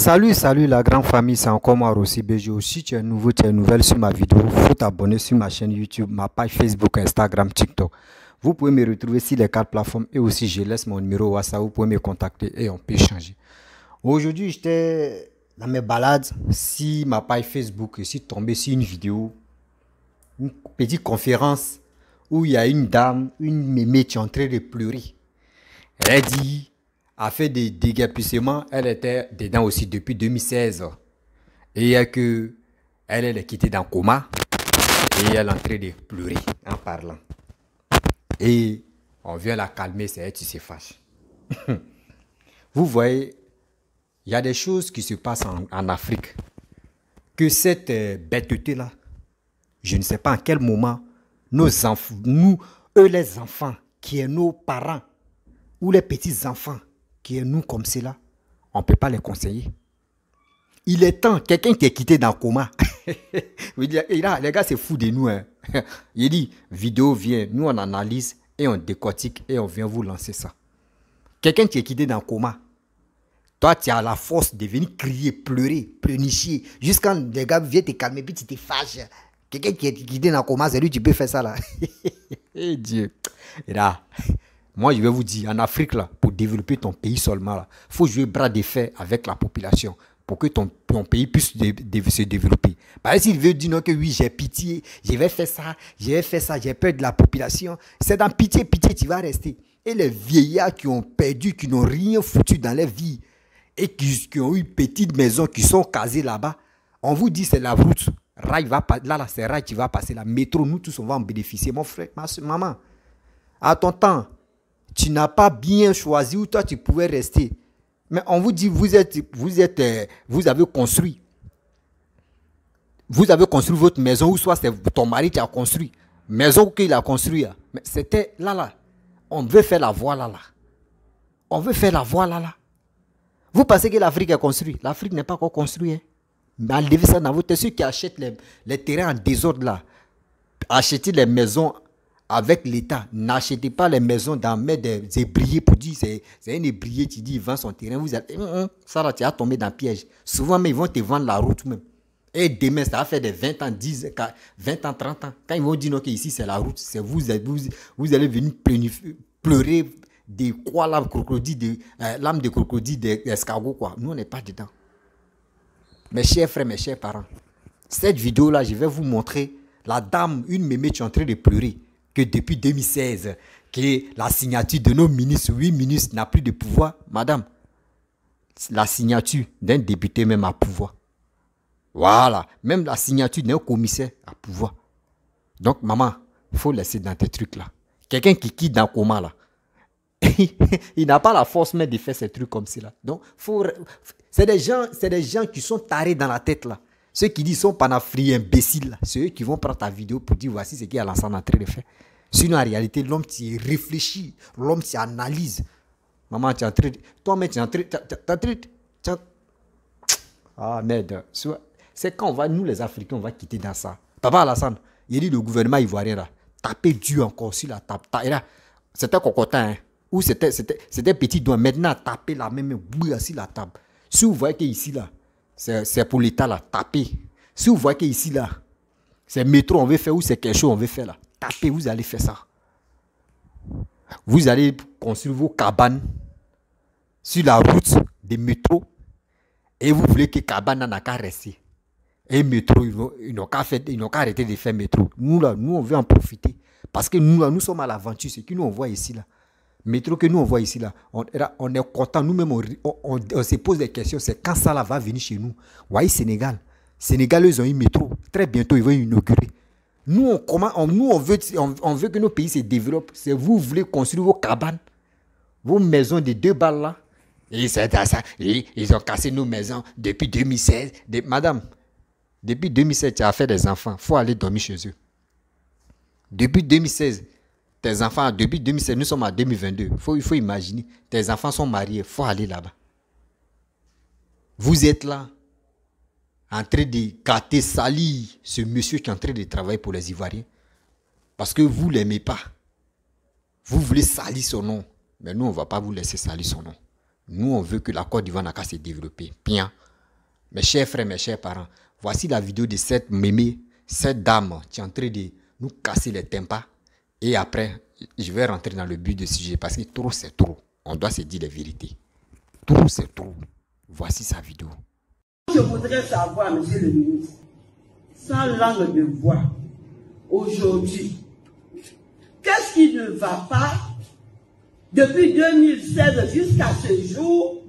Salut la grande famille, c'est encore moi Rossi Bejo. Si tu es nouveau, tu es nouvelle sur ma vidéo, il faut t'abonner sur ma chaîne YouTube, ma page Facebook, Instagram, TikTok. Vous pouvez me retrouver sur les 4 plateformes et aussi je laisse mon numéro WhatsApp, vous pouvez me contacter et on peut échanger. Aujourd'hui, j'étais dans mes balades sur ma page Facebook et je suis tombé sur une vidéo, une petite conférence où il y a une dame, une mémé qui est en train de pleurer. Elle a dit, a fait des déguerpissements, elle était dedans aussi depuis 2016. Et que elle est quittée dans le coma et elle est en train de pleurer en parlant. Et on vient la calmer, c'est elle qui se fâche. Vous voyez, il y a des choses qui se passent en Afrique. Que cette bêteté-là, je ne sais pas en quel moment, nos enfants, nous, eux les enfants, qui est nos parents, ou les petits-enfants, qui est nous comme cela, on ne peut pas les conseiller. Il est temps, quelqu'un qui est quitté dans le coma. Les gars, c'est fou de nous. Hein. Il dit, vidéo vient, nous on analyse et on décortique et on vient vous lancer ça. Quelqu'un qui est quitté dans le coma, toi tu as la force de venir crier, pleurer, pleurnicher, jusqu'à les gars viennent te calmer, puis tu te fâches. Quelqu'un qui est quitté dans le coma, c'est lui qui peut faire ça là. Eh Dieu. Et là, moi, je vais vous dire, en Afrique, là, pour développer ton pays seulement, il faut jouer bras de fer avec la population pour que ton pays puisse se développer. Par exemple, s'il veut dire non, que oui, j'ai pitié, je vais faire ça, j'ai peur de la population, c'est dans pitié, tu vas rester. Et les vieillards qui ont perdu, qui n'ont rien foutu dans leur vie et qui ont eu une petite maison, qui sont casés là-bas, on vous dit c'est la route. Rail va là, c'est Rail qui va passer, la métro, nous tous, on va en bénéficier. Mon frère, ma soeur, maman, à ton temps, tu n'as pas bien choisi où toi tu pouvais rester. Mais on vous dit, vous avez construit. Vous avez construit votre maison, ou soit c'est ton mari qui a construit. Maison qu'il a construit. Mais c'était là. On veut faire la voie là. On veut faire la voie là. Vous pensez que l'Afrique est construite? L'Afrique n'est pas encore construite. Hein? Mais enlevez ça dans votre tête. Ceux qui achètent les terrains en désordre là, achetez les maisons avec l'État. N'achetez pas les maisons dans des ébriers pour dire c'est un ébrier qui dit il vend son terrain. Vous allez, ça là, tu vas tomber dans le piège. Souvent, mais ils vont te vendre la route même. Et demain, ça va faire des 20 ans, 10, 20 ans, 30 ans. Quand ils vont dire non, que ici c'est la route, c'est vous allez venir pleurer des quoi là, crocodile, l'âme de crocodile, des escargots quoi. Nous, on n'est pas dedans. Mes chers frères, mes chers parents, cette vidéo là, je vais vous montrer la dame, une mémé qui est en train de pleurer. Que depuis 2016, que la signature de nos ministres, 8 ministres, n'a plus de pouvoir. Madame, la signature d'un député même a pouvoir. Voilà, même la signature d'un commissaire a pouvoir. Donc, maman, il faut laisser dans tes trucs là. Quelqu'un qui quitte dans le coma là, il n'a pas la force même de faire ces trucs comme cela. Donc, c'est des gens qui sont tarés dans la tête là. Ceux qui disent sont panafriques imbéciles, c'est eux qui vont prendre ta vidéo pour dire voici ce qu'il y a l'ensemble en train de faire. Sinon, en réalité, l'homme qui réfléchit, l'homme qui analyse. Maman, tu es en train de... Toi-même, tu es en train de... Ah, merde. C'est quand on va, nous les Africains, on va quitter dans ça. Papa Alassane, il dit le gouvernement ivoirien là, tapez Dieu encore sur la table. C'était cocotin, hein. Ou c'était petit doigt. Maintenant, tapez la même bouille sur la table. Si vous voyez qu'ici là, c'est pour l'État là, tapez. Si vous voyez qu'ici là, c'est métro on veut faire ou c'est quelque chose on veut faire là, tapez, vous allez faire ça. Vous allez construire vos cabanes sur la route des métros et vous voulez que cabane n'a qu'à rester. Et métro, ils n'ont qu'à arrêter de faire métro. Nous là, nous on veut en profiter. Parce que nous là, nous sommes à l'aventure, c'est que nous on voit ici là. Métro que nous on voit ici là, on est content, nous-mêmes on se pose des questions, c'est quand ça là va venir chez nous. Vous voyez Sénégal, ils ont eu métro, très bientôt ils vont inaugurer. Nous on veut que nos pays se développent, c'est vous voulez construire vos cabanes, vos maisons de 2 balles là, et ils ont cassé nos maisons depuis 2016. Madame, depuis 2016 tu as fait des enfants, il faut aller dormir chez eux. Depuis 2016, tes enfants, depuis 2016, nous sommes en 2022. Il faut imaginer. Tes enfants sont mariés. Il faut aller là-bas. Vous êtes là, en train de gâter, salir ce monsieur qui est en train de travailler pour les Ivoiriens. Parce que vous ne l'aimez pas. Vous voulez salir son nom. Mais nous, on ne va pas vous laisser salir son nom. Nous, on veut que la Côte d'Ivoire n'a qu'à se développer. Bien. Mes chers frères, mes chers parents, voici la vidéo de cette mémé, cette dame qui est en train de nous casser les tympans. Et après, je vais rentrer dans le but du sujet parce que trop, c'est trop. On doit se dire les vérités. Trop, c'est trop. Voici sa vidéo. Je voudrais savoir, monsieur le ministre, sans langue de bois, aujourd'hui, qu'est-ce qui ne va pas depuis 2016 jusqu'à ce jour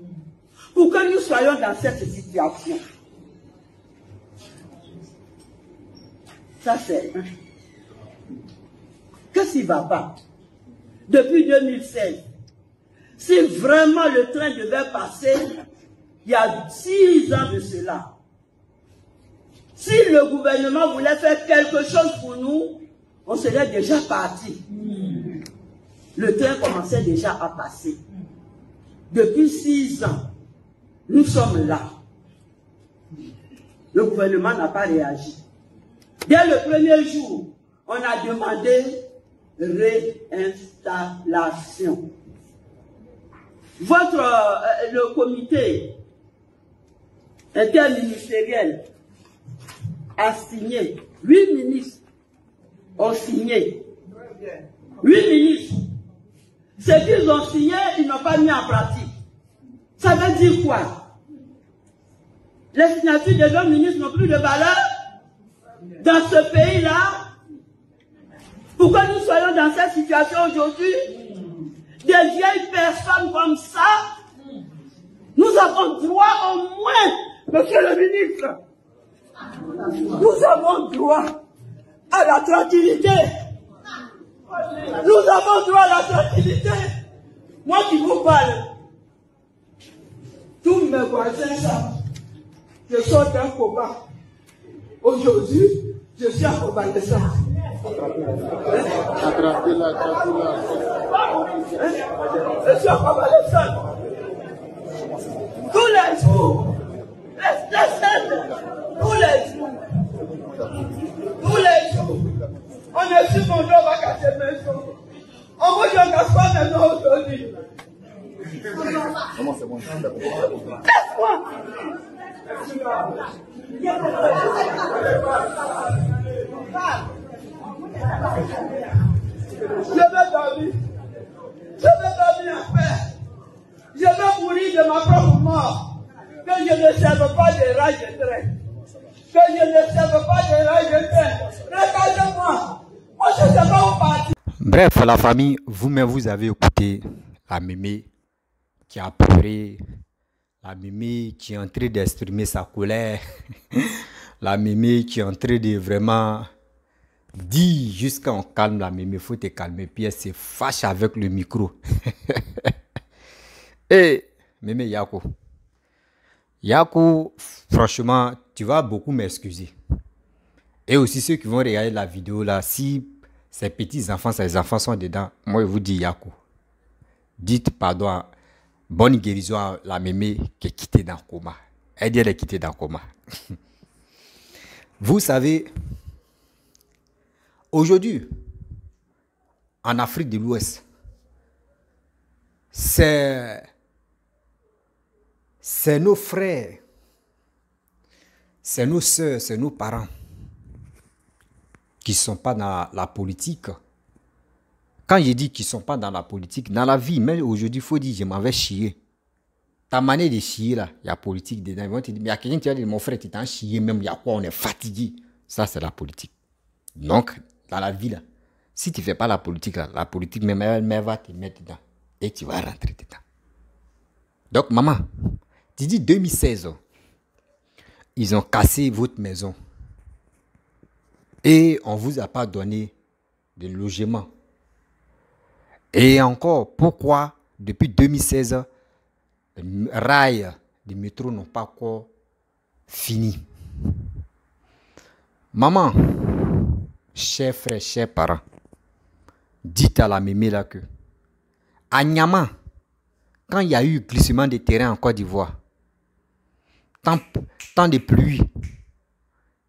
pour que nous soyons dans cette situation? Ça, c'est un. Qu'est-ce qui ne va pas depuis 2016? Si vraiment le train devait passer, il y a 6 ans de cela, si le gouvernement voulait faire quelque chose pour nous, on serait déjà parti. Le train commençait déjà à passer. Depuis 6 ans, nous sommes là. Le gouvernement n'a pas réagi. Dès le premier jour, on a demandé réinstallation. Le comité interministériel a signé, 8 ministres ont signé. 8 ministres. Ce qu'ils ont signé, ils n'ont pas mis en pratique. Ça veut dire quoi? Les signatures de nos ministres n'ont plus de valeur dans ce pays-là. Pourquoi nous soyons dans cette situation aujourd'hui? Des vieilles personnes comme ça, nous avons droit au moins, monsieur le ministre, nous avons droit à la tranquillité. Nous avons droit à la tranquillité. Moi qui vous parle, tous mes voisins savent, je sors d'un combat. Aujourd'hui, je suis en convalescence. Attrapez-la. Je suis en convalescence. Tous les jours, tous les jours, on est sur mon dos, on va casser maison. On va jouer à Gaspard maintenant aujourd'hui. Comment c'est bon? Laisse-moi. Je vais dormir. Je vais dormir en paix. Je vais mourir de ma propre mort. Que je ne serve pas de rage de train. Que je ne serve pas de rage de train. Regardez-moi. Moi, je ne sais pas où partir. Bref, la famille, vous-même, vous avez écouté la mémé qui a pleuré, la mémé qui est en train d'exprimer sa colère, la mémé qui est en train de vraiment dire jusqu'à on calme la mémé, il faut te calmer, puis elle se fâche avec le micro. Et mémé Yakou, franchement, tu vas beaucoup m'excuser. Et aussi ceux qui vont regarder la vidéo là, si ces petits-enfants, ces enfants sont dedans, moi je vous dis Yakou, dites pardon, bonne guérison à la mémé qui est quittée dans le coma. Elle dit elle est quittée dans le coma. Vous savez, aujourd'hui, en Afrique de l'Ouest, c'est nos frères, c'est nos soeurs, c'est nos parents qui ne sont pas dans la politique. Quand je dis qu'ils ne sont pas dans la politique, dans la vie, même aujourd'hui, il faut dire je m'en vais chier. Ta manière de chier là, il y a politique dedans. Ils vont te dire, mais il y a quelqu'un qui va dire, mon frère, tu t'en chier même, il y a quoi, on est fatigué. Ça, c'est la politique. Donc, dans la vie là, si tu ne fais pas la politique là, la politique même, elle va te mettre dedans. Et tu vas rentrer dedans. Donc, maman, tu dis 2016, ils ont cassé votre maison. Et on ne vous a pas donné de logement. Et encore, pourquoi depuis 2016, les rails du métro n'ont pas encore fini? Maman, chers frères, chers parents, dites à la mémé là que à Niama, quand il y a eu glissement de terrain en Côte d'Ivoire, tant de pluie,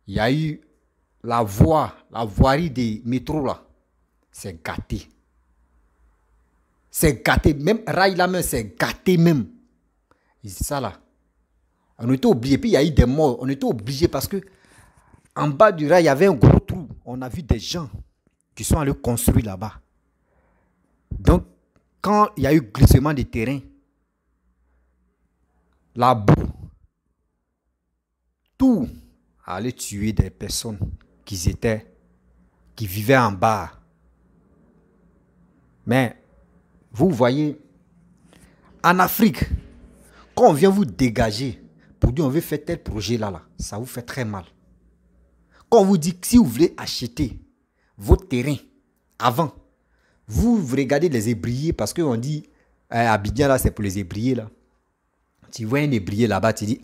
il y a eu la voirie des métros là, c'est gâté. C'est gâté, même rail là même, c'est gâté même. Et c'est ça là. On était obligé. Puis il y a eu des morts. On était obligé parce que en bas du rail, il y avait un gros trou. On a vu des gens qui sont allés construire là-bas. Donc, quand il y a eu glissement de terrain, la boue, tout allait tuer des personnes qui vivaient en bas. Mais, vous voyez, en Afrique, quand on vient vous dégager pour dire on veut faire tel projet là, ça vous fait très mal. Quand on vous dit que si vous voulez acheter votre terrain avant, vous regardez les ébriers parce qu'on dit Abidjan là c'est pour les ébriers là. Tu vois un ébrier là-bas, tu dis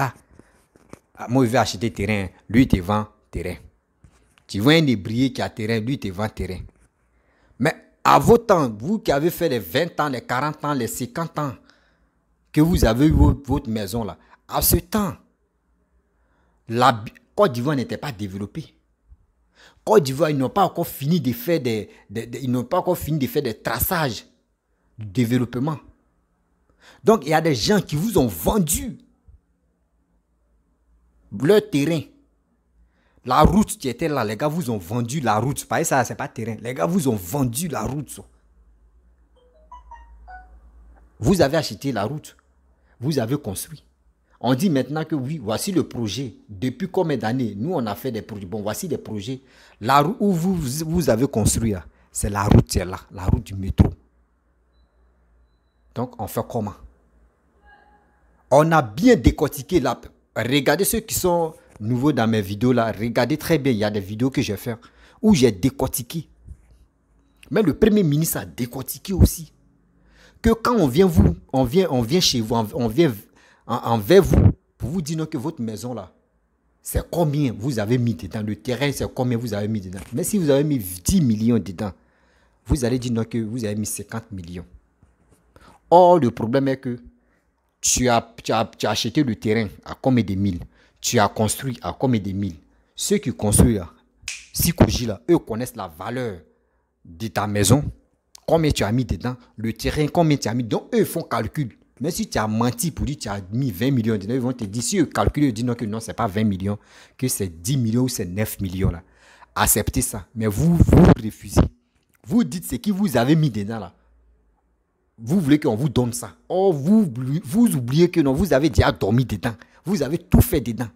moi je vais acheter terrain, lui il te vend terrain. Tu vois un ébrier qui a terrain, lui il te vend terrain. Mais à vos temps, vous qui avez fait les 20 ans, les 40 ans, les 50 ans, que vous avez eu votre maison là, à ce temps, la Côte d'Ivoire n'était pas développée. Côte d'Ivoire, ils n'ont pas encore fini de faire des traçages du développement. Donc, il y a des gens qui vous ont vendu leur terrain. La route qui était là, les gars vous ont vendu la route. Pas ça, c'est pas terrain. Les gars vous ont vendu la route. Vous avez acheté la route. Vous avez construit. On dit maintenant que oui, voici le projet. Depuis combien d'années, nous on a fait des projets. Bon, voici des projets. La route où vous avez construit, c'est la route qui est là, la route du métro. Donc, on fait comment? On a bien décortiqué là. Regardez ceux qui sont nouveaux dans mes vidéos là. Regardez très bien, il y a des vidéos que je fais où j'ai décortiqué. Mais le Premier ministre a décortiqué aussi. Que quand on vient chez vous, on vient envers vous, pour vous dire que votre maison là, c'est combien vous avez mis dedans. Le terrain, c'est combien vous avez mis dedans. Mais si vous avez mis 10 millions dedans, vous allez dire que vous avez mis 50 millions. Or, le problème est que tu as acheté le terrain à combien de mille. Tu as construit à combien de mille. Ceux qui construisent là, Sikoji là, eux connaissent la valeur de ta maison. Combien tu as mis dedans. Le terrain, combien tu as mis. Donc, eux, ils font calcul. Mais si tu as menti pour dire que tu as mis 20 millions dedans, ils vont te dire, si eux calculent, ils disent non, que non, ce n'est pas 20 millions, que c'est 10 millions ou c'est 9 millions là. Acceptez ça. Mais vous refusez. Vous dites ce que vous avez mis dedans là. Vous voulez qu'on vous donne ça. Oh, vous oubliez que non, vous avez déjà dormi dedans. Vous avez tout fait dedans.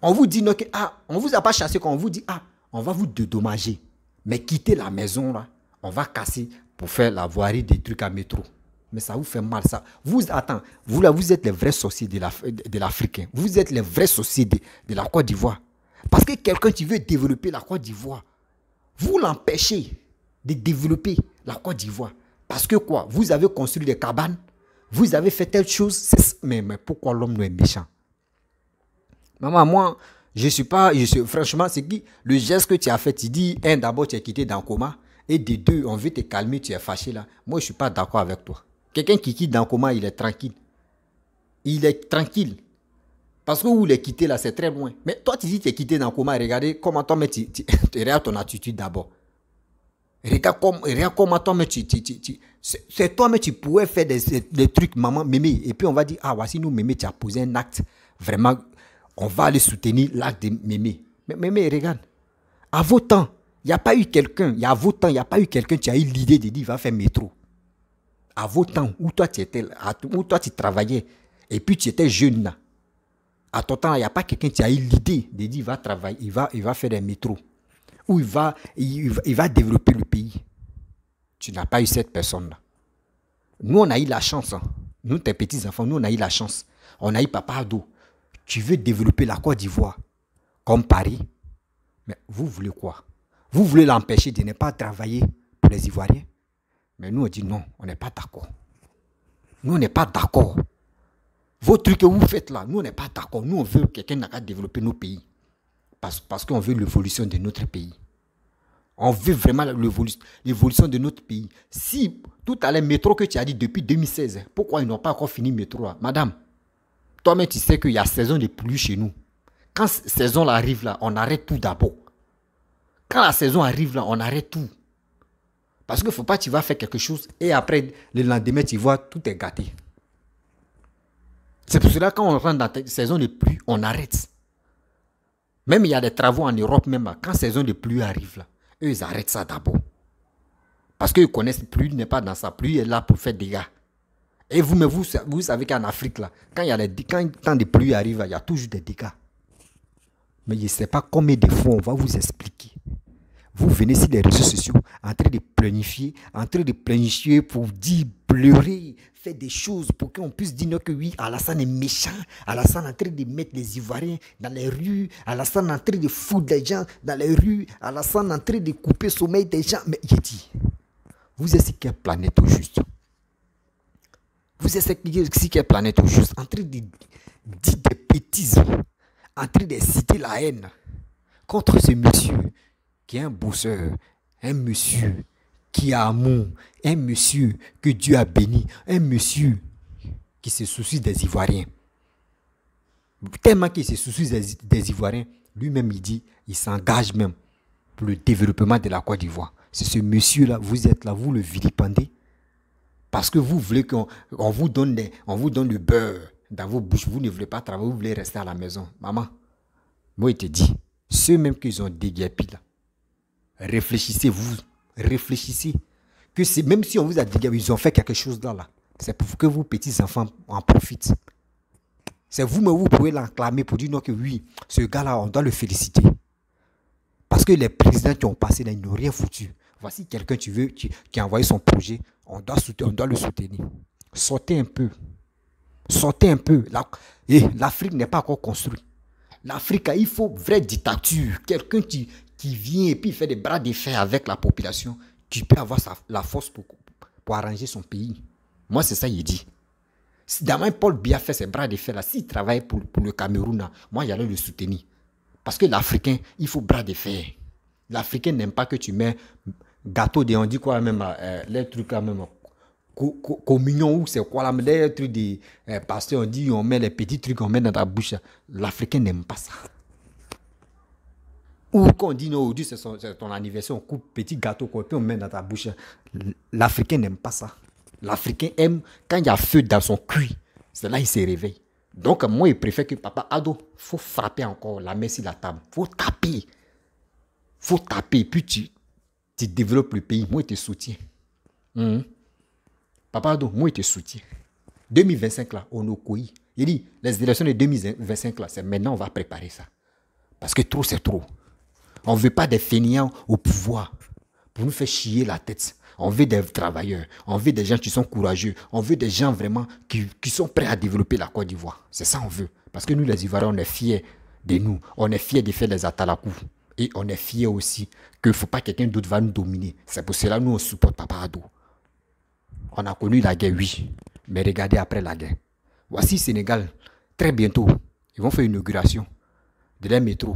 On vous dit non, que on vous a pas chassé quand on vous dit on va vous dédommager. Mais quittez la maison là, on va casser pour faire la voirie des trucs à métro. Mais ça vous fait mal ça. Vous là, vous êtes les vrais sorciers de l'Afrique. Vous êtes les vrais sorciers de la Côte d'Ivoire. Parce que quelqu'un qui veut développer la Côte d'Ivoire, vous l'empêchez de développer la Côte d'Ivoire. Parce que quoi? Vous avez construit des cabanes, vous avez fait telle chose. Mais pourquoi l'homme nous est méchant? Maman, moi, franchement, c'est qui le geste que tu as fait, tu dis, d'abord tu es quitté dans le coma, et de deux, on veut te calmer, tu es fâché là. Moi, je ne suis pas d'accord avec toi. Quelqu'un qui quitte dans le coma, il est tranquille. Il est tranquille. Parce que où il est quitté là, c'est très loin. Mais toi, tu dis que tu es quitté dans le coma, regardez comment toi, mais tu regardes ton attitude d'abord. Regarde comment toi, mais c'est toi, mais tu pourrais faire des trucs, maman, mémé. Et puis on va dire, voici nous, mémé, tu as posé un acte. Vraiment, on va aller soutenir l'acte de mémé. Mais mémé, regarde. À vos temps, il n'y a pas eu quelqu'un, il y a pas eu quelqu'un qui a eu l'idée de dire, il va faire métro. À vos temps, où toi tu travaillais, et puis tu étais jeune là. À ton temps, il n'y a pas quelqu'un qui a eu l'idée de dire, il va travailler, il va faire des métros. Ou il va développer le pays. Tu n'as pas eu cette personne-là. Nous, on a eu la chance. Nous, tes petits-enfants, nous, on a eu la chance. On a eu Papa Ado. Tu veux développer la Côte d'Ivoire comme Paris. Mais vous voulez quoi? Vous voulez l'empêcher de ne pas travailler pour les Ivoiriens. Mais nous, on dit non, on n'est pas d'accord. Nous, on n'est pas d'accord. Vos trucs que vous faites là, nous, on n'est pas d'accord. Nous, on veut quelqu'un qui a développé nos pays. Parce qu'on veut l'évolution de notre pays. On veut vraiment l'évolution de notre pays. Si tout à l'heure, métro que tu as dit depuis 2016, pourquoi ils n'ont pas encore fini le métro là? Madame, toi-même, tu sais qu'il y a saison de pluie chez nous. Quand cette saison arrive là, on arrête tout d'abord. Quand la saison arrive là, on arrête tout. Parce qu'il ne faut pas que tu vas faire quelque chose et après, le lendemain, tu vois, tout est gâté. C'est pour cela que quand on rentre dans la saison de pluie, on arrête. Même il y a des travaux en Europe, même quand la saison de pluie arrive, là, eux, ils arrêtent ça d'abord. Parce qu'ils connaissent que pluie n'est pas dans sa pluie, elle est là pour faire des dégâts. Et vous savez qu'en Afrique, là, quand le temps de pluie arrive, il y a toujours des dégâts. Mais je ne sais pas combien de fois on va vous expliquer. Vous venez sur les réseaux sociaux en train de planifier pour dire, pleurer, faire des choses pour qu'on puisse dire que oui, Alassane est méchant, Alassane est en train de mettre les Ivoiriens dans les rues, Alassane est en train de foutre des gens dans les rues, Alassane est en train de couper le sommeil des gens. Mais j'ai dit, vous êtes sur quelle planète au juste? Vous êtes sur quelle planète au juste? En train de dire des bêtises, en train de citer la haine contre ce monsieur qui est un bosseur, un monsieur qui a amour, un monsieur que Dieu a béni, un monsieur qui se soucie des Ivoiriens. Tellement qu'il se soucie des Ivoiriens, lui-même il dit, il s'engage même pour le développement de la Côte d'Ivoire. C'est ce monsieur-là, vous êtes là, vous le vilipendez, parce que vous voulez qu'on vous donne le beurre dans vos bouches, vous ne voulez pas travailler, vous voulez rester à la maison. Maman, moi je te dis, ceux même qu'ils ont déguerpi là, réfléchissez. Que même si on vous a dit qu'ils ont fait quelque chose là, c'est pour que vos petits enfants en profitent. C'est vous-même, vous pouvez l'enclamer pour dire non que oui, ce gars-là, on doit le féliciter. Parce que les présidents qui ont passé là, ils n'ont rien foutu. Voici quelqu'un qui a envoyé son projet, on doit le soutenir. Sortez un peu. L'Afrique n'est pas encore construite. L'Afrique, il faut une vraie dictature. Quelqu'un qui vient et puis fait des bras de fer avec la population, qui peut avoir la force pour arranger son pays. Moi, c'est ça qu'il dit. Si demain Paul Biya fait ses bras de fer là, s'il travaille pour le Cameroun, là, moi, j'allais le soutenir. Parce que l'Africain, il faut bras de fer. L'Africain n'aime pas que tu mets gâteau de, on dit quoi même, les trucs là même, communion ou c'est quoi là, les trucs de pasteur, on dit on met les petits trucs, on met dans ta bouche. L'Africain n'aime pas ça. Ou quand on dit non, aujourd'hui c'est ton anniversaire, on coupe petit gâteau, puis on met dans ta bouche. L'Africain n'aime pas ça. L'Africain aime quand il y a feu dans son cuit. C'est là qu'il se réveille. Donc moi, il préfère que papa Ado, il faut frapper encore la main sur la table. Il faut taper. Puis tu développes le pays. Moi, je te soutiens. Papa Ado, moi, je te soutiens. 2025 là, on a couilles. Il dit, les élections de 2025 là, c'est maintenant on va préparer ça. Parce que trop, c'est trop. On ne veut pas des fainéants au pouvoir pour nous faire chier la tête. On veut des travailleurs. On veut des gens qui sont courageux. On veut des gens vraiment qui sont prêts à développer la Côte d'Ivoire. C'est ça qu'on veut. Parce que nous, les Ivoiriens, on est fiers de nous. On est fiers de faire les atalakou. Et on est fiers aussi qu'il ne faut pas que quelqu'un d'autre va nous dominer. C'est pour cela que nous, on supporte Papa Ado. On a connu la guerre, oui. Mais regardez après la guerre. Voici Sénégal. Très bientôt, ils vont faire une inauguration de leur métro.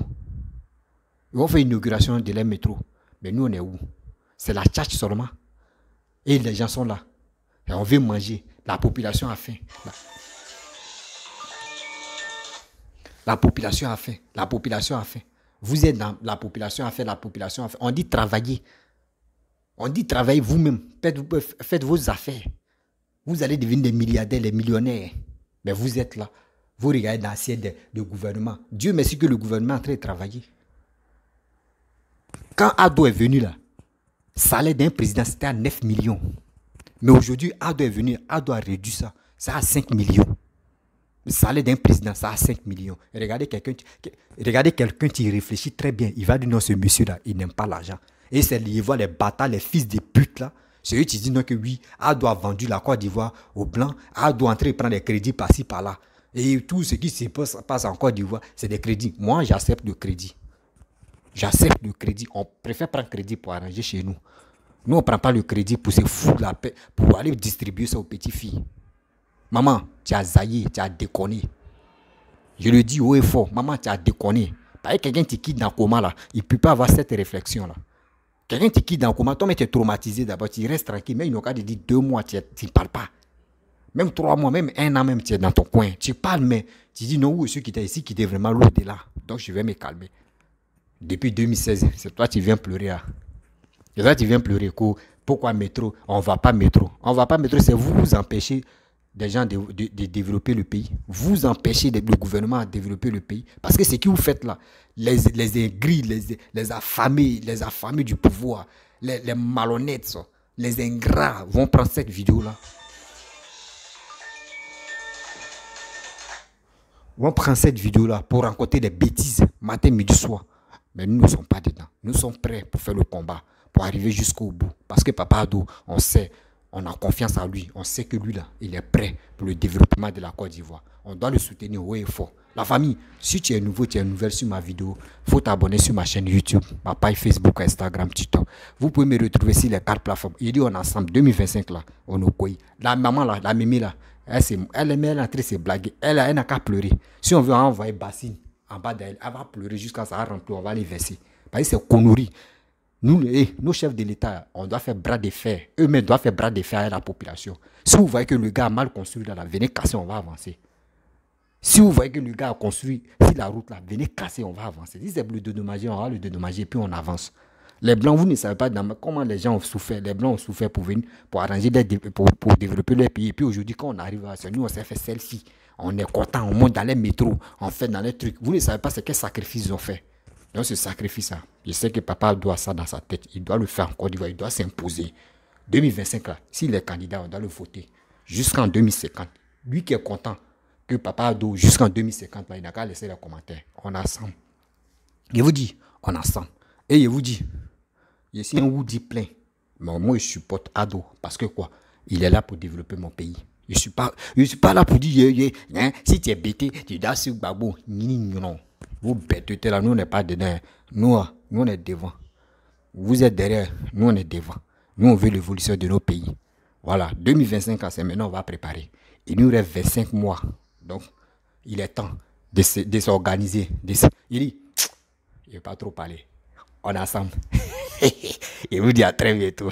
Ils vont faire une inauguration de leur métro. Mais nous, on est où? C'est la tchatche seulement. Et les gens sont là. Et on veut manger. La population a faim. La population a faim. La population a faim. Vous êtes dans la population a faim. La population a faim. On dit travailler. On dit travailler vous-même. Faites vos affaires. Vous allez devenir des milliardaires, des millionnaires. Mais vous êtes là. Vous regardez dans l'assiette de gouvernement. Dieu merci que le gouvernement est en train de travailler. Quand Ado est venu là, le salaire d'un président c'était à 9 millions. Mais aujourd'hui, Ado est venu, Ado a réduit ça. C'est à 5 millions. Le salaire d'un président, c'est à 5 millions. Et regardez quelqu'un qui réfléchit très bien. Il va dire non, ce monsieur-là, il n'aime pas l'argent. Et c'est il voit les bâtards, les fils de pute là. C'est eux qui disent non que oui, Ado a vendu la Côte d'Ivoire aux Blancs. Ado est en train de prendre des crédits par-ci, par-là. Et tout ce qui se passe en Côte d'Ivoire, c'est des crédits. Moi, j'accepte le crédit. J'accepte le crédit. On préfère prendre crédit pour arranger chez nous. Nous, on ne prend pas le crédit pour se foutre la paix, pour aller distribuer ça aux petites filles. Maman, tu as zaillé, tu as déconné. Je le dis haut et fort. Maman, tu as déconné. Parce que quelqu'un qui quitte dans le coma, là, il ne peut pas avoir cette réflexion-là. Quelqu'un qui quitte dans le coma, toi, tu es traumatisé d'abord, tu restes tranquille. Mais il n'y a qu'à dire 2 mois, tu ne parles pas. Même 3 mois, même 1 an, même tu es dans ton coin. Tu parles, mais tu dis non, où est-ce qui était ici, qui était vraiment loin de là. Donc, je vais me calmer. Depuis 2016, c'est toi qui viens pleurer. Hein. C'est toi qui viens pleurer. Pourquoi métro? On ne va pas métro. On ne va pas métro, c'est vous empêchez des gens de développer le pays. Vous empêchez le gouvernement de développer le pays. Parce que ce que vous faites là, les aigris, les affamés du pouvoir, les malhonnêtes, les ingrats vont prendre cette vidéo-là. Vont prendre cette vidéo-là pour rencontrer des bêtises matin, midi, soir. Mais nous ne sommes pas dedans. Nous sommes prêts pour faire le combat, pour arriver jusqu'au bout. Parce que Papa Ado, on sait, on a confiance en lui. On sait que lui, là, il est prêt pour le développement de la Côte d'Ivoire. On doit le soutenir haut et fort. La famille, si tu es nouveau, tu es nouvelle sur ma vidéo, il faut t'abonner sur ma chaîne YouTube, ma page Facebook, Instagram, TikTok. Vous pouvez me retrouver sur les 4 plateformes. Il dit on est ensemble, 2025 là, on est quoi. La maman là, la mémé là, elle est entrée se blaguer. Elle n'a qu'à pleurer. Si on veut envoyer bassine en bas d'elle, elle va pleurer jusqu'à ça remplir, on va les verser. Parce que c'est connerie. Nous, nos chefs de l'État, on doit faire bras de fer. Eux-mêmes doivent faire bras de fer à la population. Si vous voyez que le gars a mal construit là, venez casser, on va avancer. Si vous voyez que le gars a construit si la route là, venez casser, on va avancer. Si c'est pour le dédommager, on va le dédommager, puis on avance. Les Blancs, vous ne savez pas comment les gens ont souffert. Les Blancs ont souffert pour venir, pour arranger, pour développer leur pays. Et puis aujourd'hui, quand on arrive à ça, nous, on s'est fait celle-ci. On est content, on monte dans les métros, on fait dans les trucs. Vous ne savez pas quel sacrifice ils ont fait. Donc ce sacrifice-là, je sais que Papa doit ça dans sa tête. Il doit le faire en Côte d'Ivoire, il doit s'imposer. 2025, là, s'il est candidat, on doit le voter. Jusqu'en 2050. Lui qui est content que Papa Ado, jusqu'en 2050, il n'a qu'à laisser les commentaires. On est ensemble. Je vous dis, on est ensemble. Et je vous dis, je suis un Woody plein. Mais moi, je supporte Ado. Parce que quoi? Il est là pour développer mon pays. Je ne suis pas là pour dire, si tu es bêté, tu dois sur Gbagbo. Non. Vous bêtez là, nous on n'est pas dedans. Nous on est devant. Vous êtes derrière, nous on est devant. Nous on veut l'évolution de nos pays. Voilà, 2025 c'est maintenant on va préparer. Il nous reste 25 mois. Donc, il est temps de s'organiser. Il dit, je ne vais pas trop parler. On est ensemble. Et vous dis à très bientôt.